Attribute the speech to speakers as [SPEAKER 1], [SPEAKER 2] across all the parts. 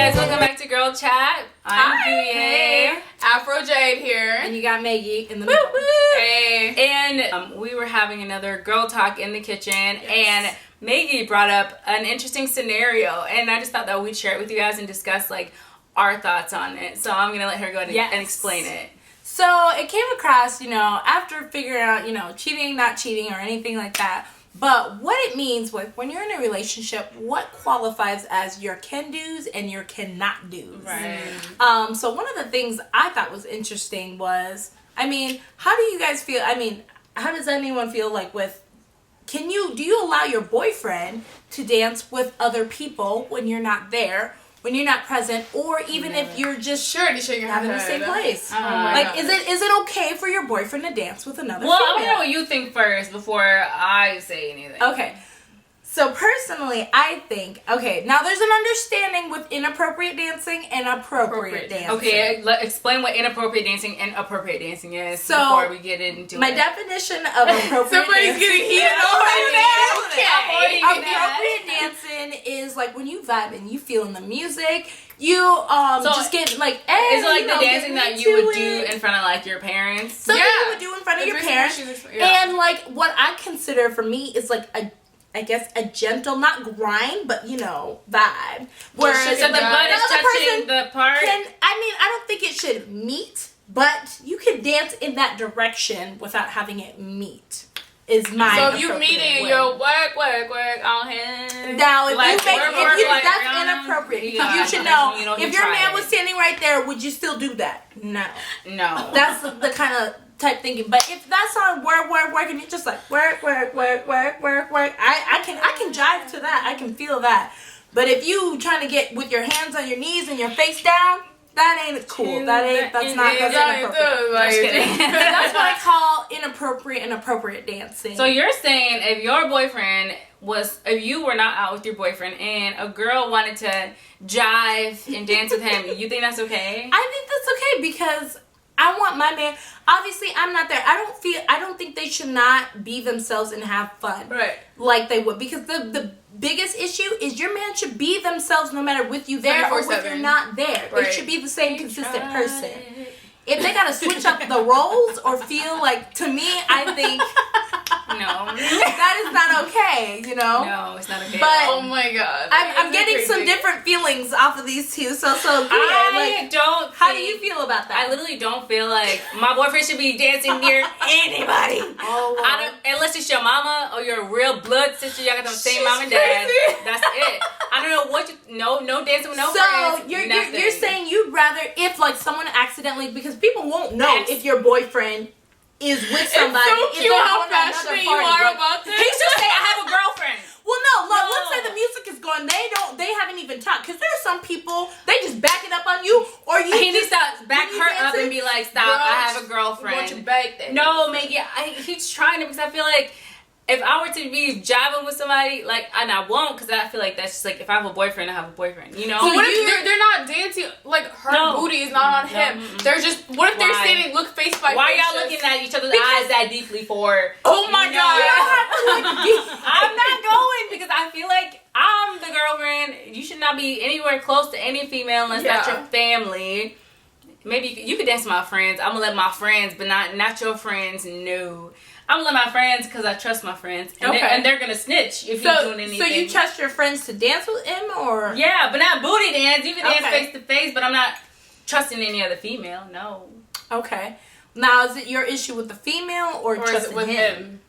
[SPEAKER 1] guys, welcome back to Girl Chat. I'm Guye.
[SPEAKER 2] Afro Jade here.
[SPEAKER 3] And you got Maggie in the middle.
[SPEAKER 1] Hey. And we were having another girl talk in the kitchen, and Maggie brought up an interesting scenario, and I just thought that we'd share it with you guys and discuss like our thoughts on it. So I'm gonna let her go ahead and explain it.
[SPEAKER 3] So it came across, after figuring out, cheating, not cheating, or anything like that. But what it means when you're in a relationship, what qualifies as your can do's and your cannot do's.
[SPEAKER 1] Right.
[SPEAKER 3] So one of the things I thought was interesting was, how do you guys feel? How does anyone feel like do you allow your boyfriend to dance with other people when you're not there? When you're not present, or even if you're just
[SPEAKER 2] sure to show your
[SPEAKER 3] having the same place. Is it okay for your boyfriend to dance with another female?
[SPEAKER 1] I want to know what you think first before I say anything.
[SPEAKER 3] Okay. So personally, I think, now there's an understanding with inappropriate dancing and appropriate dancing.
[SPEAKER 1] Okay, explain what inappropriate dancing and appropriate dancing is before we get into
[SPEAKER 3] my definition of appropriate
[SPEAKER 2] Somebody's
[SPEAKER 3] dancing.
[SPEAKER 2] getting heated over there.
[SPEAKER 1] Okay.
[SPEAKER 3] Appropriate dancing is like when you vibe and you feeling the music. You just get like, hey,
[SPEAKER 1] is it like the dancing that you would do in front of like your parents?
[SPEAKER 3] Something you would do in front of your parents. And like what I consider for me is like a gentle, not grind, but vibe. Whereas
[SPEAKER 1] so the butt is touching the part.
[SPEAKER 3] I don't think it should meet, but you can dance in that direction without having it meet. Is my
[SPEAKER 2] so if you meeting, you'll work on him.
[SPEAKER 3] Now, if
[SPEAKER 1] like,
[SPEAKER 3] that's inappropriate. You should know. If your man was standing right there, would you still do that? No. That's the kind of type thinking. But if that's on work, and you're just like work, I can jive to that. I can feel that. But if you trying to get with your hands on your knees and your face down, that ain't cool. That's inappropriate. That's what I call inappropriate and appropriate dancing.
[SPEAKER 1] So you're saying if you were not out with your boyfriend and a girl wanted to jive and dance with him, you think that's okay?
[SPEAKER 3] I think that's okay because I want my man. Obviously, I'm not there. I don't think they should not be themselves and have fun.
[SPEAKER 2] Right.
[SPEAKER 3] Like they would. Because the biggest issue is your man should be themselves no matter with you there or if you're not there. Right. They should be the same consistent person. If they gotta switch up the roles or feel like, to me, I think no, that is not okay.
[SPEAKER 1] No, it's not okay.
[SPEAKER 3] But
[SPEAKER 2] oh my god,
[SPEAKER 3] I'm getting some different feelings off of these two. So how do you feel about that?
[SPEAKER 1] I literally don't feel like my boyfriend should be dancing near anybody. Unless it's your mama or your real blood sister. Y'all got the same mom and dad. That's it. I don't know what no dancing with no friends.
[SPEAKER 3] So you're saying you'd rather if like someone accidentally, because people won't know if your boyfriend is with somebody.
[SPEAKER 2] It's so cute how passionate you are about this.
[SPEAKER 1] He should say I have a girlfriend.
[SPEAKER 3] Well, no. Let's say the music is going. They haven't even talked. Because there are some people, they just back it up on you, or you.
[SPEAKER 1] He needs to back her up and be like, "Stop! I have a girlfriend."
[SPEAKER 2] Want you back there?
[SPEAKER 1] No, Maggie. He's trying to, because I feel like if I were to be jiving with somebody, and I won't, because I feel like that's just like if I have a boyfriend, I have a boyfriend.
[SPEAKER 2] So what if they're not dancing? Like her booty is not on him. They're just. What if they're standing, look face by face?
[SPEAKER 1] Why y'all looking at each other's eyes that deeply for?
[SPEAKER 2] Oh my god!
[SPEAKER 1] I'm not going because I feel like I'm the girlfriend. You should not be anywhere close to any female unless that's your family. Maybe you could dance with my friends. I'm gonna let my friends, but not your friends. No. I'm gonna let my friends because I trust my friends, and they're gonna snitch if he's doing anything.
[SPEAKER 3] So you trust your friends to dance with him, or
[SPEAKER 1] but not booty dance. You can dance face to face, but I'm not trusting any other female. No.
[SPEAKER 3] Okay. Now, is it your issue with the female or trusting
[SPEAKER 2] with him?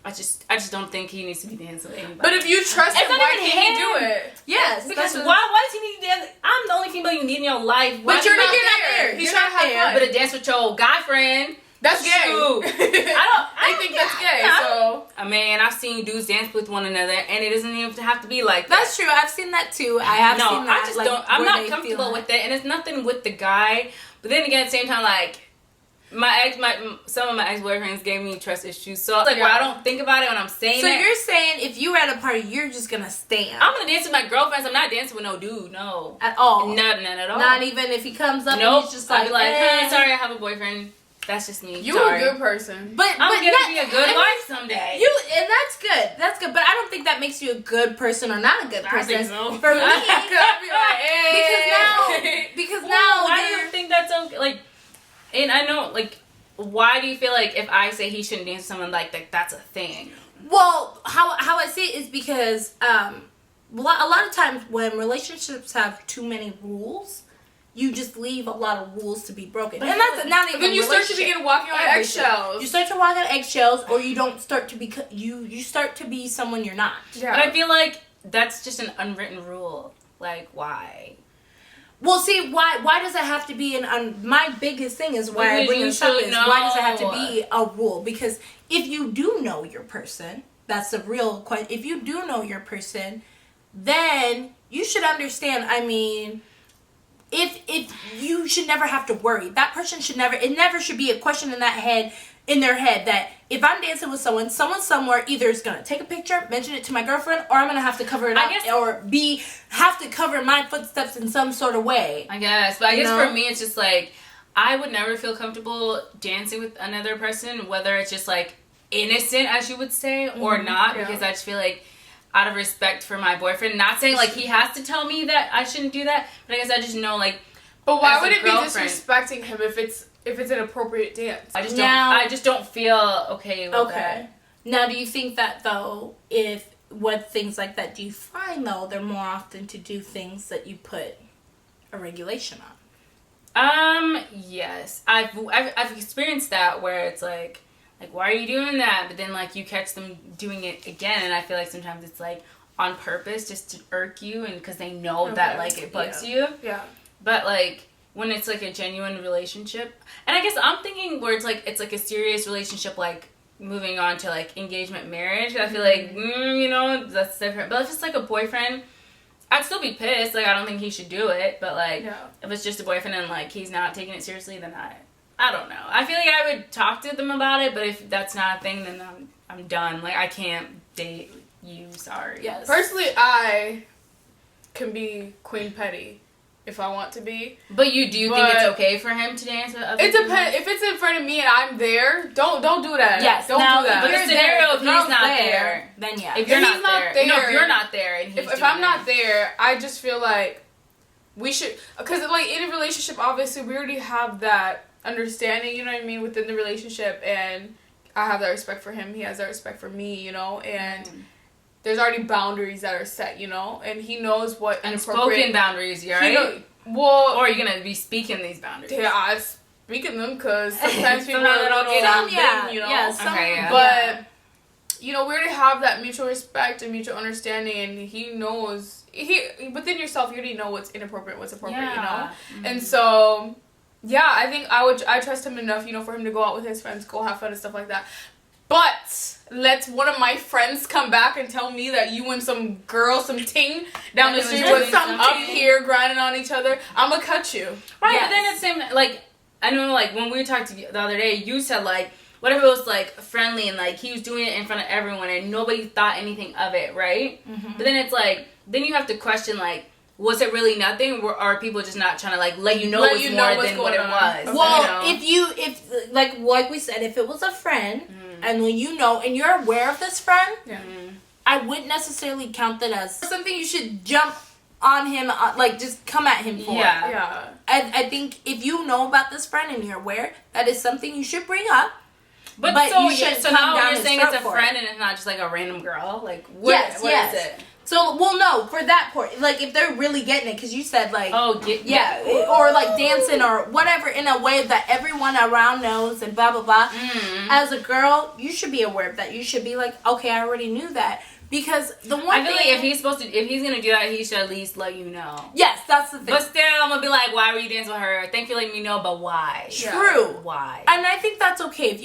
[SPEAKER 1] I just don't think he needs to be dancing with anybody.
[SPEAKER 2] But if you trust him, why can't he do it?
[SPEAKER 3] Yes.
[SPEAKER 1] Because why does he need to dance? I'm the only female you need in your life.
[SPEAKER 2] But you're not there. He's trying to have fun.
[SPEAKER 1] But to dance with your guy friend.
[SPEAKER 2] That's gay. I think that's gay. So
[SPEAKER 1] I've seen dudes dance with one another, and it doesn't even have to be like that.
[SPEAKER 3] That's true. I've seen that too. I have seen that.
[SPEAKER 1] I just don't. I'm not comfortable with it, and it's nothing with the guy. But then again, at the same time, like some of my ex-boyfriends gave me trust issues, so where I don't think about it when I'm saying.
[SPEAKER 3] So you're saying if you're at a party, you're just gonna stand.
[SPEAKER 1] I'm gonna dance with my girlfriends. I'm not dancing with no dude. No.
[SPEAKER 3] At all.
[SPEAKER 1] None at all.
[SPEAKER 3] Not even if he comes up.
[SPEAKER 1] Nope.
[SPEAKER 3] And he's just
[SPEAKER 1] I'll be like,
[SPEAKER 3] hey.
[SPEAKER 1] hey, sorry, I have a boyfriend. That's just me.
[SPEAKER 2] You're a good person.
[SPEAKER 3] But
[SPEAKER 1] I'm gonna be a good wife someday.
[SPEAKER 3] And that's good. That's good. But I don't think that makes you a good person or not a good person.
[SPEAKER 2] I think so.
[SPEAKER 3] For me,
[SPEAKER 1] because now why do you think that's okay? Like, and I know, like, why do you feel like if I say he shouldn't dance with someone like that, that's a thing?
[SPEAKER 3] Well, how I see it is because a lot of times when relationships have too many rules, you just leave a lot of rules to be broken. And that's not even.
[SPEAKER 2] Then you start to begin walking on eggshells.
[SPEAKER 3] You start to walk on eggshells, or you don't start to be you start to be someone you're not.
[SPEAKER 1] Yeah. But I feel like that's just an unwritten rule. Like, why?
[SPEAKER 3] Well, see, why does it have to be my biggest thing is why I bring this up is why does it have to be a rule? Because if you do know your person, that's the real question. If you do know your person, then you should understand. I mean, if you should never have to worry. That person should never. It never should be a question in their head that if I'm dancing with someone somewhere either is gonna take a picture, mention it to my girlfriend, or I'm gonna have to cover it up, or have to cover my footsteps in some sort of way.
[SPEAKER 1] I guess, but I guess for me it's just like I would never feel comfortable dancing with another person, whether it's just like innocent, as you would say, or not, because I just feel like out of respect for my boyfriend, not saying like he has to tell me that I shouldn't do that, but I guess I just know like.
[SPEAKER 2] But why would it be disrespecting him if it's an appropriate dance?
[SPEAKER 1] I just don't feel okay with that.
[SPEAKER 3] Now, do you think that though, with things like that, do you find though they're more often to do things that you put a regulation on?
[SPEAKER 1] Yes, I've experienced that where it's like why are you doing that? But then like you catch them doing it again, and I feel like sometimes it's like on purpose just to irk you, and because they know that like it bugs you.
[SPEAKER 2] Yeah.
[SPEAKER 1] But like when it's like a genuine relationship, and I guess I'm thinking where it's like a serious relationship, like moving on to like engagement, marriage. I feel like that's different. But if it's like a boyfriend, I'd still be pissed. Like I don't think he should do it. But like if it's just a boyfriend and like he's not taking it seriously, then I don't know. I feel like I would talk to them about it, but if that's not a thing, then I'm done. Like I can't date you. Sorry.
[SPEAKER 3] Yes.
[SPEAKER 2] Personally, I can be queen petty if I want to be.
[SPEAKER 1] But you think it's okay for him to dance with other people?
[SPEAKER 2] It depends. If it's in front of me and I'm there, don't do that.
[SPEAKER 3] Yes.
[SPEAKER 2] Don't do that.
[SPEAKER 1] But the scenario if he's not there,
[SPEAKER 3] then yeah.
[SPEAKER 1] If you're not there. No, if you're not there and he's
[SPEAKER 2] if I'm not there, I just feel like we should, because like in a relationship, obviously we already have that understanding, you know what I mean, within the relationship, and I have that respect for him, he has that respect for me, and there's already boundaries that are set, and he knows what
[SPEAKER 1] unspoken boundaries, right? Or are you gonna be speaking these boundaries?
[SPEAKER 2] Yeah, I speaking them because sometimes people are a little but we already have that mutual respect and mutual understanding, and he knows within yourself you already know what's inappropriate, what's appropriate, and so. Yeah, I think I trust him enough, for him to go out with his friends, go have fun and stuff like that. But let one of my friends come back and tell me that you and some girl, some ting down the street was up here grinding on each other, I'm gonna cut you.
[SPEAKER 1] Right, yes. But then it's the same, like, I know, like, when we talked the other day, you said, like, what if it was, like, friendly and, like, he was doing it in front of everyone and nobody thought anything of it, right? Mm-hmm. But then it's, like, then you have to question, like, was it really nothing, or are people just not trying to like let you know it was more than what it was?
[SPEAKER 3] Well, if like we said, if it was a friend and when and you're aware of this friend, I wouldn't necessarily count that as something you should jump on him, like just come at him for.
[SPEAKER 2] Yeah.
[SPEAKER 3] I think if you know about this friend and you're aware, that is something you should bring up.
[SPEAKER 1] But so now you're saying it's a friend and it's not just like a random girl. Like what is it?
[SPEAKER 3] So, no, for that part, like, if they're really getting it, because you said, like,
[SPEAKER 1] or,
[SPEAKER 3] like, dancing or whatever in a way that everyone around knows and blah, blah, blah. Mm-hmm. As a girl, you should be aware of that. You should be like, okay, I already knew that. Because the one
[SPEAKER 1] I feel like if he's going to do that, he should at least let you know.
[SPEAKER 3] Yes, that's the thing.
[SPEAKER 1] But still, I'm going to be like, why were you dancing with her? Thank you for letting me know, but why?
[SPEAKER 3] True.
[SPEAKER 1] Why?
[SPEAKER 3] And I think that's okay. If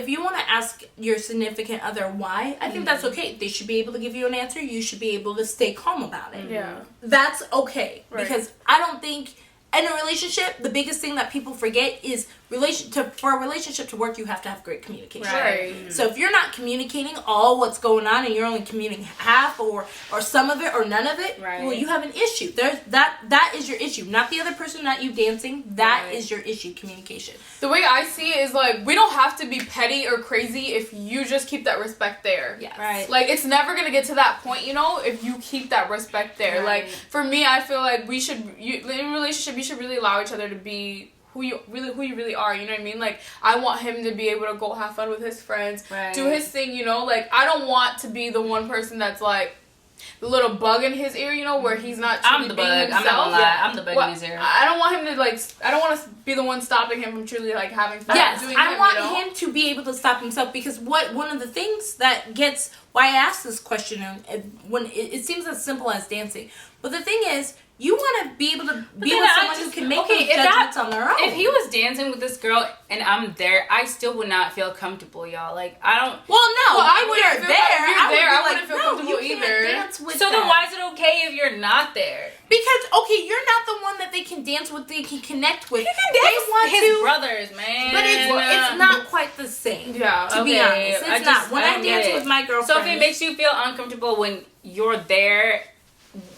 [SPEAKER 3] you want to ask your significant other why, I think that's okay. They should be able to give you an answer. You should be able to stay calm about it.
[SPEAKER 2] Yeah.
[SPEAKER 3] That's okay. Right. Because I don't think in a relationship, the biggest thing that people forget is for a relationship to work, you have to have great communication.
[SPEAKER 2] Right.
[SPEAKER 3] So if you're not communicating all what's going on and you're only communicating half or some of it or none of it, well, you have an issue. That is your issue, not the other person, not you dancing. That is your issue, communication.
[SPEAKER 2] The way I see it is like, we don't have to be petty or crazy if you just keep that respect there.
[SPEAKER 3] Yes.
[SPEAKER 1] Right.
[SPEAKER 2] Like, it's never gonna get to that point, you know, if you keep that respect there.
[SPEAKER 1] Right.
[SPEAKER 2] Like, for me, I feel like in a relationship, you should really allow each other to be who you really are, you know what I mean? Like, I want him to be able to go have fun with his friends, do his thing, you know? Like, I don't want to be the one person that's like the little bug in his ear, you know, where he's not truly
[SPEAKER 1] I'm the
[SPEAKER 2] being
[SPEAKER 1] bug.
[SPEAKER 2] himself.
[SPEAKER 1] I'm not gonna lie. I'm the bug in his ear.
[SPEAKER 2] I don't want him to like. I don't want to be the one stopping him from truly like having fun.
[SPEAKER 3] Yes,
[SPEAKER 2] doing
[SPEAKER 3] I want
[SPEAKER 2] you know?
[SPEAKER 3] him to be able to stop himself, because one of the things that gets why I asked this question, when it seems as simple as dancing, but the thing is, you want to be able to be with someone who can make those judgments on their own.
[SPEAKER 1] If he was dancing with this girl and I'm there, I still would not feel comfortable, y'all. Like, I don't.
[SPEAKER 3] Well, no.
[SPEAKER 2] Well, I
[SPEAKER 3] if
[SPEAKER 2] wouldn't
[SPEAKER 3] you're
[SPEAKER 2] feel
[SPEAKER 3] there,
[SPEAKER 2] I
[SPEAKER 3] I
[SPEAKER 2] wouldn't feel comfortable either.
[SPEAKER 3] Dance with
[SPEAKER 1] So
[SPEAKER 3] them.
[SPEAKER 1] then why is it okay if you're not there?
[SPEAKER 3] Because, okay, you're not the one that they can dance with, they can connect with.
[SPEAKER 1] He can dance
[SPEAKER 3] they want
[SPEAKER 1] his
[SPEAKER 3] to,
[SPEAKER 1] brothers, man.
[SPEAKER 3] but it's not quite the same.
[SPEAKER 2] Yeah.
[SPEAKER 3] To be honest, it's not. When I dance with my girlfriend.
[SPEAKER 1] So if it makes you feel uncomfortable when you're there,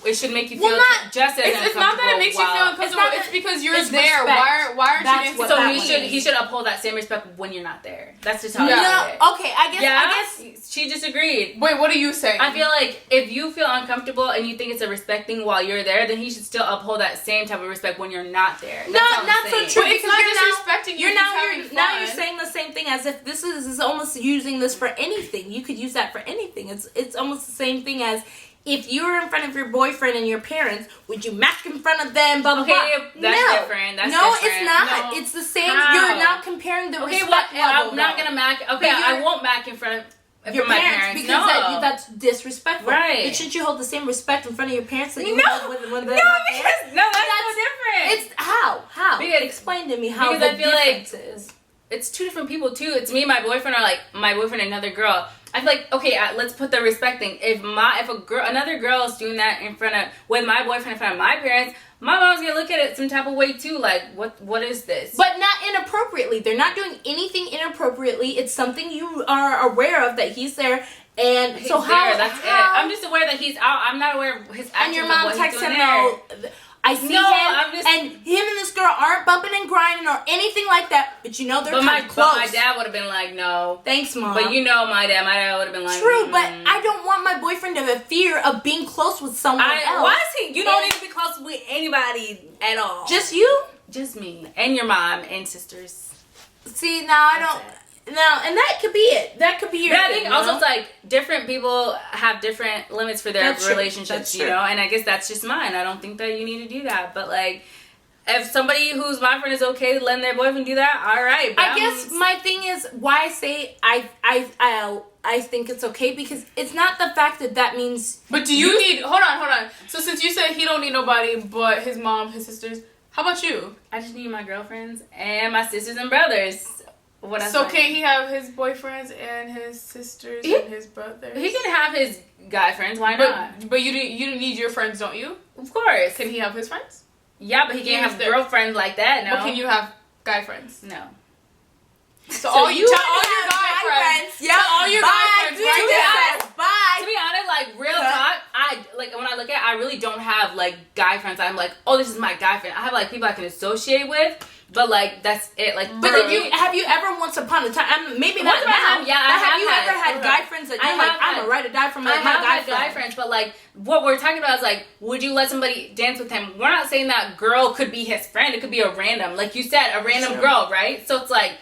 [SPEAKER 1] it should make you feel just as uncomfortable.
[SPEAKER 2] It's not that it makes you feel uncomfortable. It's because you're there. Why aren't you dancing?
[SPEAKER 1] So he should uphold that same respect when you're not there. That's just how I see it.
[SPEAKER 3] Okay, I guess
[SPEAKER 1] she disagreed.
[SPEAKER 2] Wait, what are you saying?
[SPEAKER 1] I feel like if you feel uncomfortable and you think it's a respect thing while you're there, then he should still uphold that same type of respect when you're not there.
[SPEAKER 3] Not so true.
[SPEAKER 2] But it's not disrespecting you.
[SPEAKER 3] Now you're saying the same thing as if this is almost using this for anything. You could use that for anything. It's almost the same thing as if you were in front of your boyfriend and your parents, would you mask in front of them? Blah blah blah.
[SPEAKER 1] That's different. That's
[SPEAKER 3] no,
[SPEAKER 1] different.
[SPEAKER 3] it's not. No. It's the same. How? You're now comparing the respect level.
[SPEAKER 1] I'm not gonna mac. Okay, I won't mac in front of
[SPEAKER 3] your
[SPEAKER 1] my parents
[SPEAKER 3] because that's disrespectful.
[SPEAKER 1] Right?
[SPEAKER 3] But shouldn't you hold the same respect in front of your parents that you
[SPEAKER 1] hold
[SPEAKER 3] when they're
[SPEAKER 1] that's so different.
[SPEAKER 3] It's how?
[SPEAKER 1] Because,
[SPEAKER 3] explain to me how
[SPEAKER 1] because
[SPEAKER 3] the
[SPEAKER 1] I feel
[SPEAKER 3] difference
[SPEAKER 1] like
[SPEAKER 3] is.
[SPEAKER 1] It's two different people too. It's me and my boyfriend, or like my boyfriend and another girl. I feel like, okay, let's put the respect thing. If another girl is doing that with my boyfriend in front of my parents, my mom's gonna look at it some type of way too. Like, what is this?
[SPEAKER 3] But not inappropriately. They're not doing anything inappropriately. It's something you are aware of, that he's there. And
[SPEAKER 1] he's
[SPEAKER 3] so
[SPEAKER 1] there, that's it. I'm just aware that he's out. I'm not aware of his actions.
[SPEAKER 3] And your mom texts him though. I see him, and him and this girl aren't bumping and grinding or anything like that. But you know they're kind of close.
[SPEAKER 1] But my dad would have been like, no.
[SPEAKER 3] Thanks, Mom.
[SPEAKER 1] But you know my dad would have been like,
[SPEAKER 3] true, but I don't want my boyfriend to have fear of being close with someone else.
[SPEAKER 1] Why is he? You don't need to be close with anybody at all.
[SPEAKER 3] Just you?
[SPEAKER 1] Just me. And your mom and sisters.
[SPEAKER 3] See, now I don't... No, and that could be it. That could be your thing.
[SPEAKER 1] I think also it's like different people have different limits for their relationships, you know? And I guess that's just mine. I don't think that you need to do that. But like, if somebody who's my friend is okay letting their boyfriend do that, all right.
[SPEAKER 3] I guess my thing is why I say I think it's okay, because it's not the fact that means...
[SPEAKER 2] But do you need... Hold on. So since you said he don't need nobody but his mom, his sisters, how about you?
[SPEAKER 1] I just need my girlfriends and my sisters and brothers.
[SPEAKER 2] So can't he have his boyfriends and his sisters and his brothers?
[SPEAKER 1] He can have his guy friends. Why not?
[SPEAKER 2] But you need your friends, don't you?
[SPEAKER 1] Of course.
[SPEAKER 2] Can he have his friends?
[SPEAKER 1] Yeah, but he can't have girlfriends like that. No.
[SPEAKER 2] But can you have guy friends?
[SPEAKER 1] No.
[SPEAKER 2] So all your guy friends.
[SPEAKER 3] Yeah, all your guy friends. Bye.
[SPEAKER 1] To be honest, like real talk, when I look at it, I really don't have like guy friends. I'm like, oh, this is my guy friend. I have like people I can associate with. But like that's it. Like,
[SPEAKER 3] but have you ever once upon a time? Maybe not now.
[SPEAKER 1] Yeah,
[SPEAKER 3] have you ever had guy friends that you're like, I'm gonna ride or die for my guy
[SPEAKER 1] friends? But like, what we're talking about is like, would you let somebody dance with him? We're not saying that girl could be his friend. It could be a random, like you said, a random girl, right? So it's like,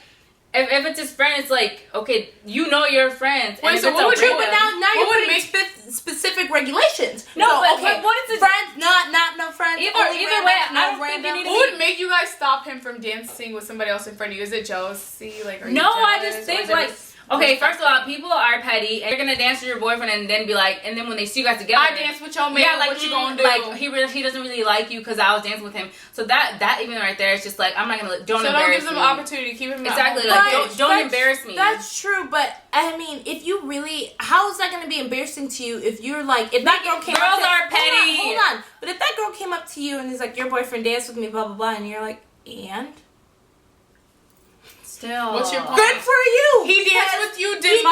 [SPEAKER 1] if it's his friend, it's like, okay, you know your friends.
[SPEAKER 3] Wait, so what would you? But now you're putting specific regulations.
[SPEAKER 1] No, but what is it?
[SPEAKER 3] Friends, not no friends.
[SPEAKER 1] Either way, I don't think you need to.
[SPEAKER 2] What would make you guys stop him from dancing with somebody else in front of you? Is it jealousy? Like, are you
[SPEAKER 1] no,
[SPEAKER 2] jealous?
[SPEAKER 1] I just think like. Okay, first of all, people are petty, and you're gonna dance with your boyfriend, and then be like, and then when they see you guys together,
[SPEAKER 2] I dance with your man. Yeah, like, what you gonna do?
[SPEAKER 1] Like he doesn't really like you because I was dancing with him. So that even right there is just like, I'm not gonna don't embarrass
[SPEAKER 2] give them
[SPEAKER 1] me.
[SPEAKER 2] an opportunity, keep him
[SPEAKER 1] exactly. Like don't embarrass me.
[SPEAKER 3] That's true, but I mean, if you really, how is that gonna be embarrassing to you if you're like, if that girl came up to,
[SPEAKER 1] are petty.
[SPEAKER 3] Hold on, but if that girl came up to you and is like, your boyfriend danced with me, blah blah blah, and you're like, and
[SPEAKER 1] Still.
[SPEAKER 2] What's your point?
[SPEAKER 3] Good for you.
[SPEAKER 2] He danced with you. Did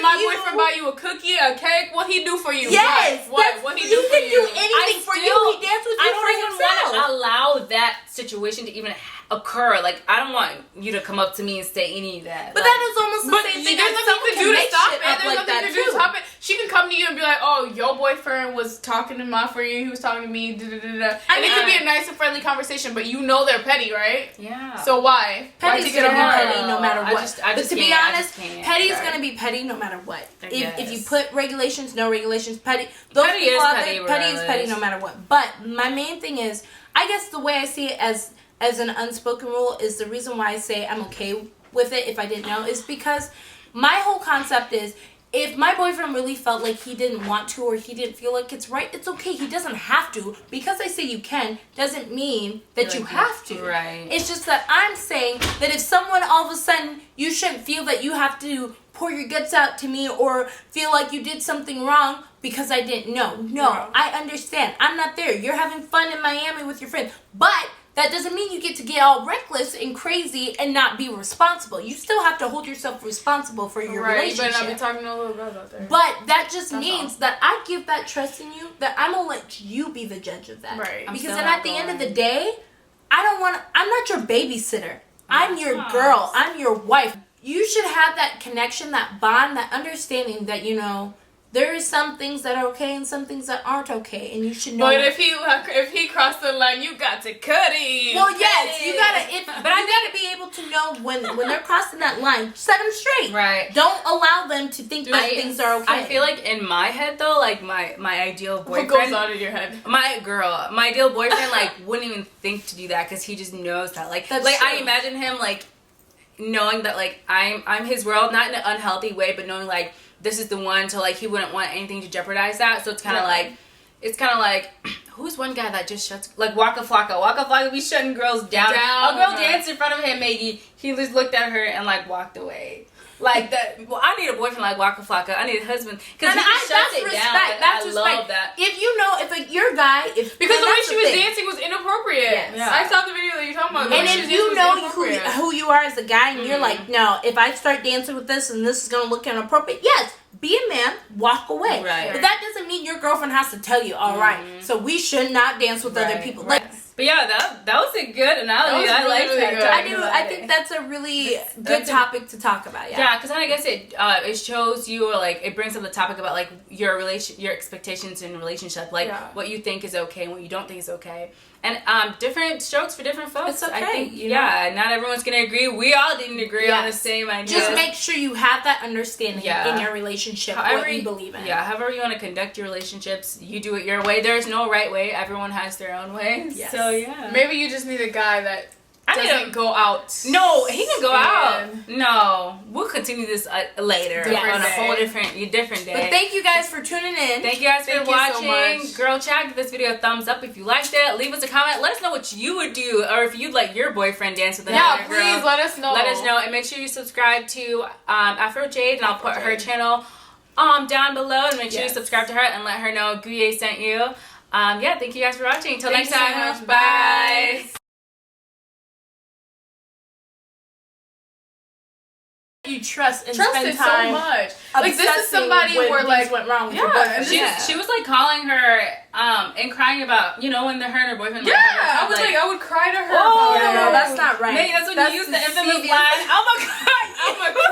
[SPEAKER 2] my boyfriend buy you a cookie, a cake? What he do for you?
[SPEAKER 3] Yes.
[SPEAKER 2] What he do for you?
[SPEAKER 3] He can do anything for you. He danced with you for himself.
[SPEAKER 1] I don't even want to allow that situation to even occur. Like, I don't want you to come up to me and say any of that.
[SPEAKER 3] But that is almost the same thing.
[SPEAKER 2] There's nothing to do to stop it. There's
[SPEAKER 3] Like
[SPEAKER 2] nothing to do to stop it. She can come to you and be like, "Oh, your boyfriend was talking to my for you. He was talking to me." And it could be a nice and friendly conversation, but you know they're petty, right?
[SPEAKER 1] Yeah.
[SPEAKER 2] So why?
[SPEAKER 3] Petty's gonna be petty no matter what.
[SPEAKER 1] But
[SPEAKER 3] to be honest, petty's gonna be petty no matter what. If you put regulations, no regulations, petty. Those
[SPEAKER 1] petty
[SPEAKER 3] people
[SPEAKER 1] is
[SPEAKER 3] out
[SPEAKER 1] petty.
[SPEAKER 3] there, petty is petty no matter what. But my main thing is, I guess the way I see it as an unspoken rule is the reason why I say I'm okay with it if I didn't know is because my whole concept is if my boyfriend really felt like he didn't want to or he didn't feel like it's right, it's okay. He doesn't have to. Because I say you can doesn't mean that you have to.
[SPEAKER 1] Right.
[SPEAKER 3] It's just that I'm saying that if someone all of a sudden, you shouldn't feel that you have to pour your guts out to me or feel like you did something wrong because I didn't know. No, I understand. I'm not there. You're having fun in Miami with your friends. But that doesn't mean you get to get all reckless and crazy and not be responsible. You still have to hold yourself responsible for your relationship.
[SPEAKER 2] But I've been talking to little girls out there.
[SPEAKER 3] But that just means that I give that trust in you, that I'm going to let you be the judge of that.
[SPEAKER 2] Right.
[SPEAKER 3] Because then at the end of the day, I'm not your babysitter. I'm your girl. I'm your wife. You should have that connection, that bond, that understanding that, you know, there is some things that are okay and some things that aren't okay, and you should know.
[SPEAKER 2] But if he crossed the line, you got to cut him.
[SPEAKER 3] Well, yes, you gotta. But I gotta be able to know when they're crossing that line. Set them straight.
[SPEAKER 1] Right.
[SPEAKER 3] Don't allow them to think that things are okay.
[SPEAKER 1] I feel like in my head though, like my ideal boyfriend.
[SPEAKER 2] What goes on in your head?
[SPEAKER 1] My ideal boyfriend like wouldn't even think to do that because he just knows that. Like,
[SPEAKER 3] That's
[SPEAKER 1] like
[SPEAKER 3] true.
[SPEAKER 1] I imagine him like knowing that like I'm his world, not in an unhealthy way, but knowing like this is the one, so like he wouldn't want anything to jeopardize that. So it's kind of like who's one guy that just shuts, like Waka Flocka be shutting girls down. A girl danced in front of him, Maggie. He just looked at her and like walked away. Like that. Well, I need a boyfriend like Waka Flocka. I need a husband because he just shuts it down.
[SPEAKER 3] That's
[SPEAKER 1] I
[SPEAKER 3] respect.
[SPEAKER 1] love that.
[SPEAKER 3] If you know, if like your guy, because
[SPEAKER 2] the way she was dancing was inappropriate.
[SPEAKER 3] Yes.
[SPEAKER 2] Yeah. I saw the video that you're talking about.
[SPEAKER 3] And if you know who you are as a guy, and you're like, no, if I start dancing with this and this is gonna look inappropriate, yes, be a man, walk away.
[SPEAKER 1] Right.
[SPEAKER 3] But that doesn't mean your girlfriend has to tell you, all right, so we should not dance with other people.
[SPEAKER 1] Right.
[SPEAKER 3] Like,
[SPEAKER 1] but yeah, that was a good analogy. I like
[SPEAKER 2] really
[SPEAKER 1] that.
[SPEAKER 2] good.
[SPEAKER 3] I think that's a really good topic to talk about.
[SPEAKER 1] Yeah, because I guess it shows you, or like it brings up the topic about like your expectations in a relationship, like what you think is okay and what you don't think is okay, and different strokes for different folks.
[SPEAKER 3] It's okay.
[SPEAKER 1] I think not everyone's gonna agree. We all didn't agree on the same idea.
[SPEAKER 3] Just make sure you have that understanding in your relationship. What you believe in.
[SPEAKER 1] Yeah, however you want to conduct your relationships, you do it your way. There's no right way. Everyone has their own way.
[SPEAKER 3] Yes.
[SPEAKER 1] So yeah,
[SPEAKER 2] maybe you just need a guy that doesn't go out.
[SPEAKER 1] No, he can go out. No, we'll continue this later on a whole different day.
[SPEAKER 3] But thank you guys for tuning in.
[SPEAKER 1] Thank you guys for watching.
[SPEAKER 2] So much.
[SPEAKER 1] Girl Chat, give this video a thumbs up if you liked it. Leave us a comment. Let us know what you would do, or if you'd like your boyfriend dance with another girl.
[SPEAKER 2] Yeah, please let us know.
[SPEAKER 1] Let us know, and make sure you subscribe to Afro Jade, and I'll put her channel down below, and make sure you subscribe to her and let her know Guye sent you. Thank you guys for watching. Until next time,
[SPEAKER 2] so much.
[SPEAKER 1] bye.
[SPEAKER 3] You trust and
[SPEAKER 2] Trust
[SPEAKER 3] spend
[SPEAKER 2] it
[SPEAKER 3] time
[SPEAKER 2] so much. Like this is somebody where like
[SPEAKER 3] went wrong with your
[SPEAKER 2] yeah,
[SPEAKER 3] boyfriend.
[SPEAKER 1] She was like calling her and crying about when her and her boyfriend.
[SPEAKER 2] Yeah, I was like I would cry to her.
[SPEAKER 1] Oh,
[SPEAKER 2] about it.
[SPEAKER 3] No, that's not right.
[SPEAKER 1] Maybe that's when you use the infamous
[SPEAKER 3] CVS
[SPEAKER 1] line. Oh my god.